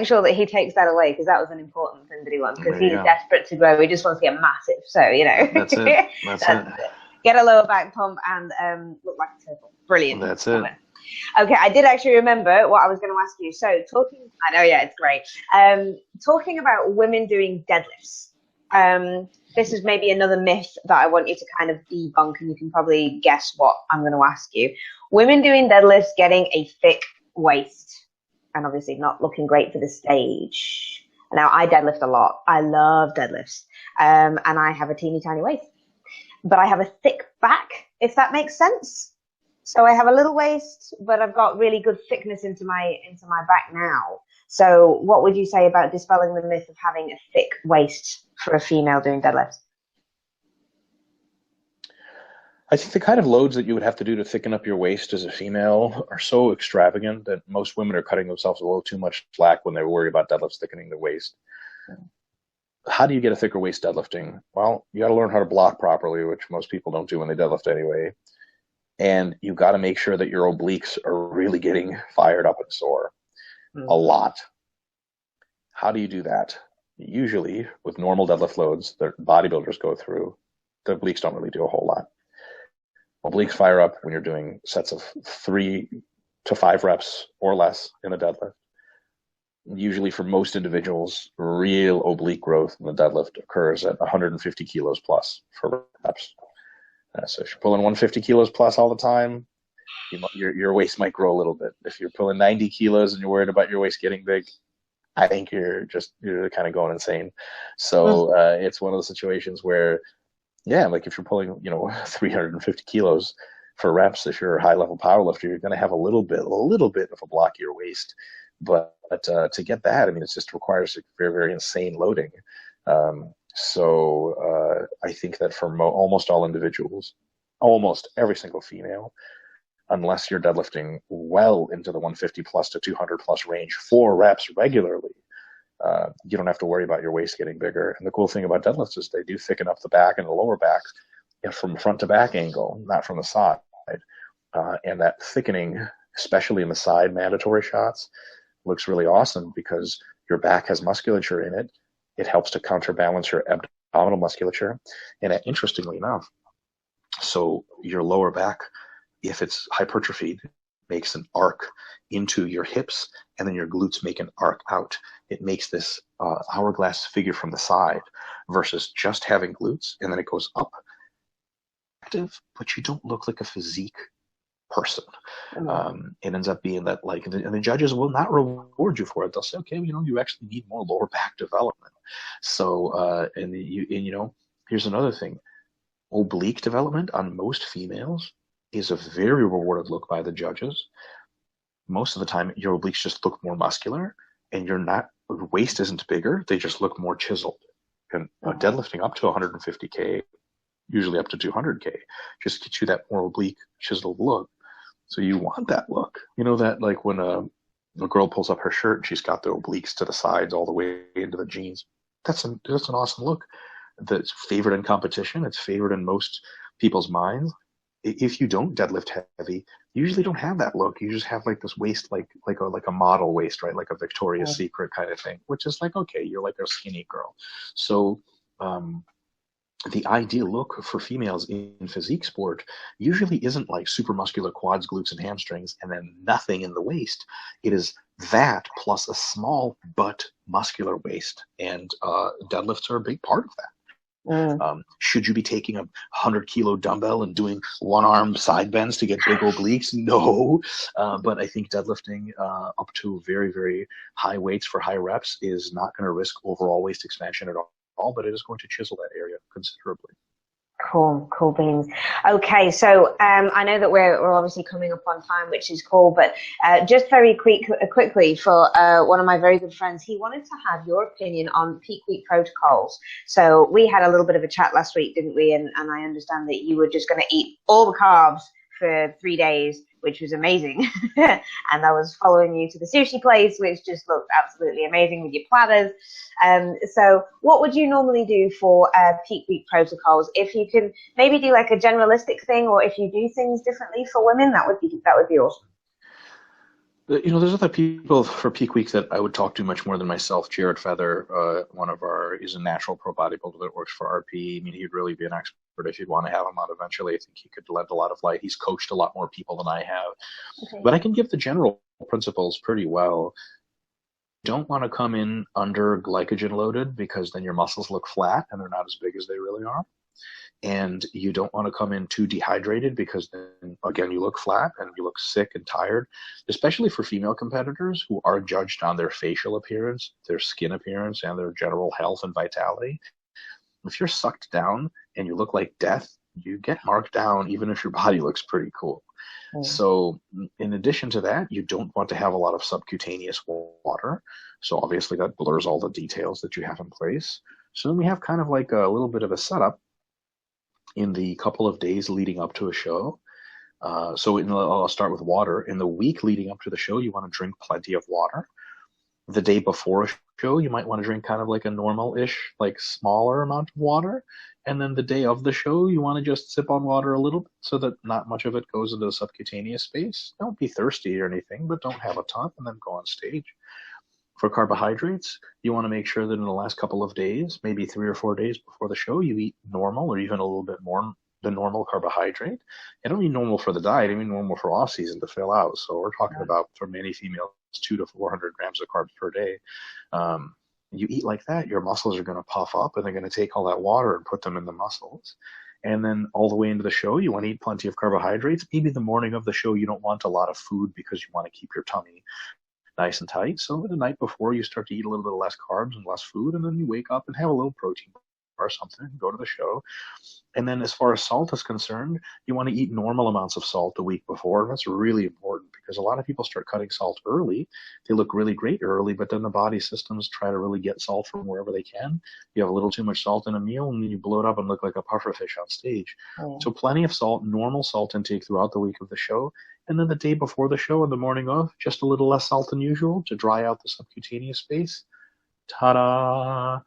sure that he takes that away because that was an important thing that he wants because he's desperate to grow. He just wants to get massive. So, That's it. That's it. Get a lower back pump and look like a turtle. Brilliant. That's it. Okay. I did actually remember what I was going to ask you. So I know, yeah, it's great. Talking about women doing deadlifts. This is maybe another myth that I want you to kind of debunk, and you can probably guess what I'm going to ask you. Women doing deadlifts getting a thick waist. And obviously not looking great for the stage. Now, I deadlift a lot. I love deadlifts. And I have a teeny tiny waist. But I have a thick back, if that makes sense. So I have a little waist, but I've got really good thickness into my back now. So what would you say about dispelling the myth of having a thick waist for a female doing deadlifts? I think the kind of loads that you would have to do to thicken up your waist as a female are so extravagant that most women are cutting themselves a little too much slack when they worry about deadlifts thickening the waist. How do you get a thicker waist deadlifting? Well, you got to learn how to block properly, which most people don't do when they deadlift anyway. And you got to make sure that your obliques are really getting fired up and sore a lot. How do you do that? Usually with normal deadlift loads that bodybuilders go through, the obliques don't really do a whole lot. Obliques fire up when you're doing sets of 3 to 5 reps or less in a deadlift. Usually for most individuals, real oblique growth in the deadlift occurs at 150 kilos plus for reps. So if you're pulling 150 kilos plus all the time, your waist might grow a little bit. If you're pulling 90 kilos and you're worried about your waist getting big, I think you're kind of going insane. So it's one of those situations where, yeah, like if you're pulling, 350 kilos for reps, if you're a high level power lifter, you're going to have a little bit of a blockier waist. But to get that, I mean, it just requires very, very insane loading. So I think that for almost all individuals, almost every single female, unless you're deadlifting well into the 150 plus to 200 plus range 4 reps regularly, you don't have to worry about your waist getting bigger. And the cool thing about deadlifts is they do thicken up the back and the lower back from front to back angle, not from the side. And that thickening, especially in the side mandatory shots, looks really awesome because your back has musculature in it. It helps to counterbalance your abdominal musculature. And interestingly enough, so your lower back, if it's hypertrophied, makes an arc into your hips, and then your glutes make an arc out. It makes this hourglass figure from the side versus just having glutes, and then it goes up. Active, but you don't look like a physique person. It ends up being that, like, and the judges will not reward you for it. They'll say, okay, you actually need more lower back development. So, here's another thing. Oblique development on most females is a very rewarded look by the judges. Most of the time, your obliques just look more muscular, and your waist isn't bigger. They just look more chiseled. And deadlifting up to 150K, usually up to 200K, just gets you that more oblique, chiseled look. So you want that look. That like when a girl pulls up her shirt and she's got the obliques to the sides all the way into the jeans. That's an awesome look. That's favored in competition. It's favored in most people's minds. If you don't deadlift heavy, you usually don't have that look. You just have like this waist, like a model waist, right? Like a Victoria's Secret kind of thing, which is like, okay, you're like a skinny girl. So the ideal look for females in physique sport usually isn't like super muscular quads, glutes, and hamstrings, and then nothing in the waist. It is that plus a small but muscular waist, and deadlifts are a big part of that. Should you be taking a 100-kilo dumbbell and doing one-arm side bends to get big obliques? No. But I think deadlifting up to very, very high weights for high reps is not going to risk overall waist expansion at all, but it is going to chisel that area considerably. Cool beans. Okay, so I know that we're obviously coming up on time, which is cool, but just very quickly for one of my very good friends, he wanted to have your opinion on peak week protocols. So we had a little bit of a chat last week, didn't we? And I understand that you were just going to eat all the carbs for 3 days, which was amazing. And I was following you to the sushi place, which just looked absolutely amazing with your platters. So what would you normally do for peak week protocols? If you can maybe do like a generalistic thing, or if you do things differently for women, that would be awesome. There's other people for peak week that I would talk to much more than myself. Jared Feather, is a natural pro bodybuilder that works for RP. I mean, he'd really be an expert if you'd want to have him on eventually. I think he could lend a lot of light. He's coached a lot more people than I have. Okay. But I can give the general principles pretty well. You don't want to come in under glycogen loaded, because then your muscles look flat and they're not as big as they really are. And you don't want to come in too dehydrated, because then, again, you look flat and you look sick and tired, especially for female competitors who are judged on their facial appearance, their skin appearance, and their general health and vitality. If you're sucked down and you look like death, you get marked down even if your body looks pretty cool. So in addition to that, you don't want to have a lot of subcutaneous water. So obviously that blurs all the details that you have in place. So then we have kind of like a little bit of a setup in the couple of days leading up to a show. I'll start with water. In the week leading up to the show, you want to drink plenty of water. The day before a show, you might want to drink kind of like a normal-ish, like smaller amount of water. And then the day of the show, you want to just sip on water a little bit so that not much of it goes into the subcutaneous space. Don't be thirsty or anything, but don't have a ton and then go on stage. For carbohydrates, you want to make sure that in the last couple of days, maybe 3 or 4 days before the show, you eat normal or even a little bit more than normal carbohydrate. I don't mean normal for the diet, I mean normal for off season to fill out. So we're talking about, for many females, 200 to 400 grams of carbs per day. You eat like that, your muscles are going to puff up and they're going to take all that water and put them in the muscles. And then all the way into the show, you want to eat plenty of carbohydrates. Maybe the morning of the show, you don't want a lot of food because you want to keep your tummy nice and tight. So the night before, you start to eat a little bit less carbs and less food, and then you wake up and have a little protein or something, go to the show. And then as far as salt is concerned, you want to eat normal amounts of salt the week before. That's really important because a lot of people start cutting salt early. They look really great early, but then the body systems try to really get salt from wherever they can. You have a little too much salt in a meal and then you blow it up and look like a pufferfish on stage. So plenty of salt, normal salt intake throughout the week of the show. And then the day before the show and the morning of, just a little less salt than usual to dry out the subcutaneous space. Ta-da!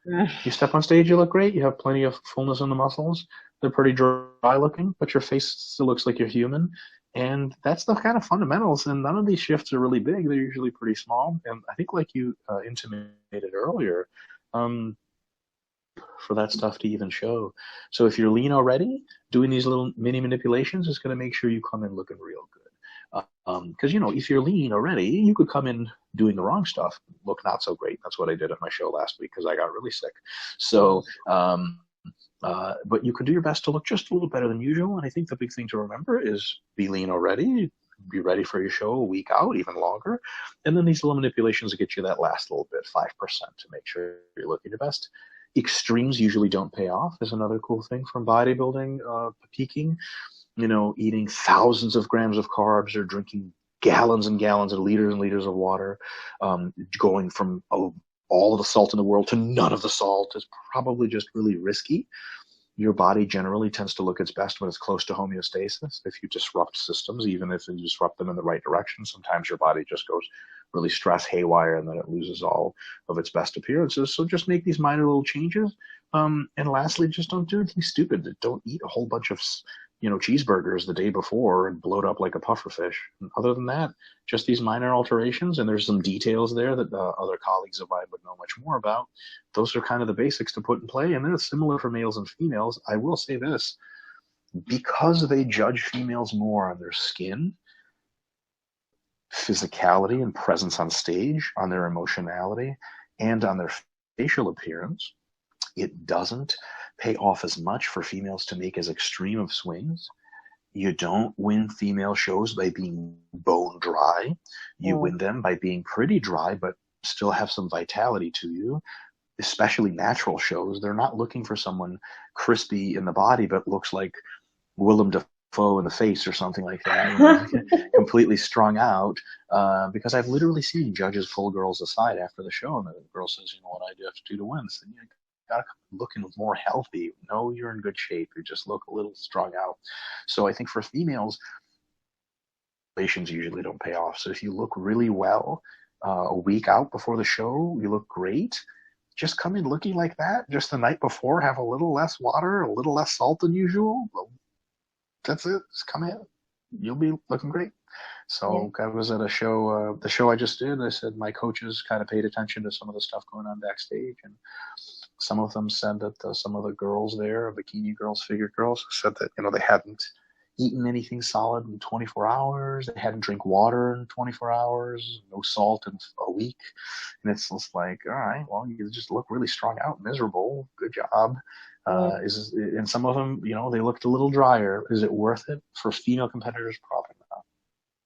You step on stage, you look great. You have plenty of fullness in the muscles. They're pretty dry looking, but your face still looks like you're human. And that's the kind of fundamentals. And none of these shifts are really big. They're usually pretty small. And I think like you intimated earlier, for that stuff to even show. So if you're lean already, doing these little mini manipulations is going to make sure you come in looking real good. Because, if you're lean already, you could come in doing the wrong stuff, look not so great. That's what I did at my show last week because I got really sick. So, but you can do your best to look just a little better than usual. And I think the big thing to remember is be lean already, be ready for your show a week out, even longer. And then these little manipulations will get you that last little bit, 5%, to make sure you're looking your best. Extremes usually don't pay off is another cool thing from bodybuilding, peaking. Eating thousands of grams of carbs or drinking gallons and gallons and liters of water, going from all of the salt in the world to none of the salt is probably just really risky. Your body generally tends to look its best when it's close to homeostasis. If you disrupt systems, even if you disrupt them in the right direction, sometimes your body just goes really stress haywire and then it loses all of its best appearances. So just make these minor little changes. And lastly, just don't do anything stupid. Don't eat a whole bunch of cheeseburgers the day before and bloat up like a pufferfish. And other than that, just these minor alterations, and there's some details there that other colleagues of mine would know much more about. Those are kind of the basics to put in play, and they're similar for males and females. I will say this, because they judge females more on their skin, physicality and presence on stage, on their emotionality, and on their facial appearance, it doesn't pay off as much for females to make as extreme of swings. You don't win female shows by being bone dry. You win them by being pretty dry, but still have some vitality to you, especially natural shows. They're not looking for someone crispy in the body, but looks like Willem Dafoe in the face or something like that, completely strung out. Because I've literally seen judges pull girls aside after the show, and the girl says, what do I have to do to win? So, gotta looking more healthy. No, you're in good shape. You just look a little strung out. So I think for females, relations usually don't pay off. So if you look really well a week out before the show, you look great. Just come in looking like that. Just the night before, have a little less water, a little less salt than usual. That's it. Just come in. You'll be looking great. So I was at a show, the show I just did. I said my coaches kind of paid attention to some of the stuff going on backstage, and some of them said that some of the girls there, bikini girls, figure girls, said that they hadn't eaten anything solid in 24 hours. They hadn't drank water in 24 hours, no salt in a week. And it's just like, all right, well, you just look really strung out, miserable. Good job. And some of them, they looked a little drier. Is it worth it for female competitors? Probably not.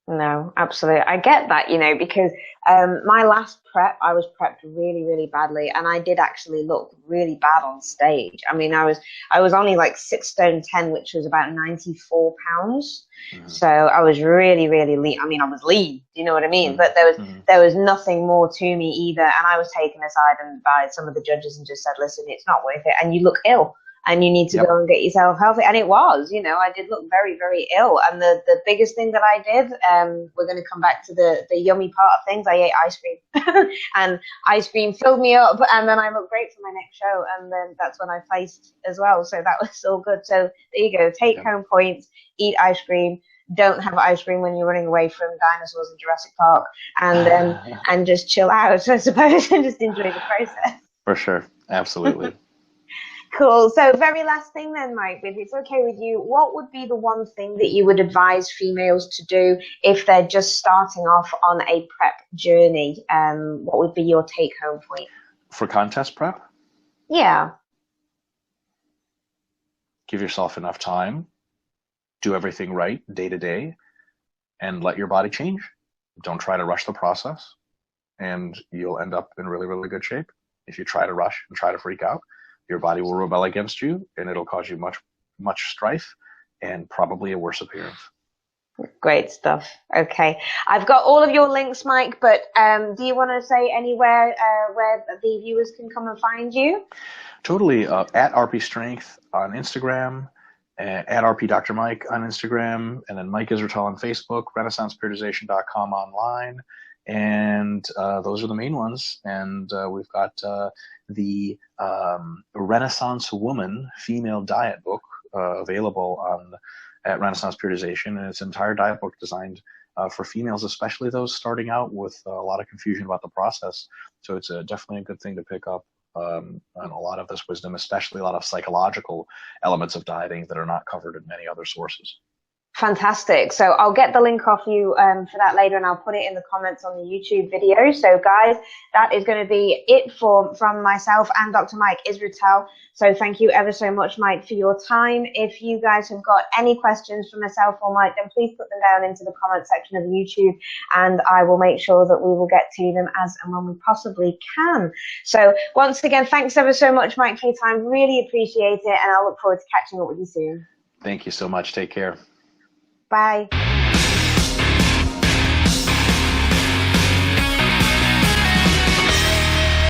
No, absolutely. I get that, because my last prep, I was prepped really, really badly, and I did actually look really bad on stage. I mean, I was only like 6 stone 10, which was about 94 pounds. So I was really, really lean. I mean, I was lean, do you know what I mean? But there was nothing more to me either. And I was taken aside and by some of the judges and just said, listen, it's not worth it. And you look ill. And you need to go and get yourself healthy. And it was, I did look very, very ill. And the biggest thing that I did, we're going to come back to the yummy part of things. I ate ice cream and ice cream filled me up. And then I looked great for my next show. And then that's when I placed as well. So that was all good. So there you go. Take home points, eat ice cream. Don't have ice cream when you're running away from dinosaurs in Jurassic Park. And just chill out, I suppose, and just enjoy the process. For sure. Absolutely. Cool. So very last thing then, Mike, if it's okay with you, what would be the one thing that you would advise females to do if they're just starting off on a prep journey? What would be your take-home point? For contest prep? Yeah. Give yourself enough time, do everything right day to day, and let your body change. Don't try to rush the process, and you'll end up in really, really good shape. If you try to rush and try to freak out, your body will rebel against you, and it'll cause you much, much strife and probably a worse appearance. Great stuff. Okay. I've got all of your links, Mike, but do you want to say anywhere where the viewers can come and find you? Totally. At rpstrength on Instagram, at rpdrmike on Instagram, and then Mike Israetel on Facebook, renaissanceperiodization.com online. And those are the main ones. And we've got the Renaissance Woman Female Diet book available at Renaissance Periodization, and it's an entire diet book designed for females, especially those starting out with a lot of confusion about the process. So it's definitely a good thing to pick up on a lot of this wisdom, especially a lot of psychological elements of dieting that are not covered in many other sources. Fantastic. So I'll get the link off you for that later, and I'll put it in the comments on the YouTube video. So guys, that is going to be it from myself and Dr. Mike Israetel. So thank you ever so much, Mike, for your time. If you guys have got any questions for myself or Mike, then please put them down into the comment section of YouTube, and I will make sure that we will get to them as and when we possibly can. So once again, thanks ever so much, Mike, for your time. Really appreciate it, and I look forward to catching up with you soon. Thank you so much. Take care. Bye.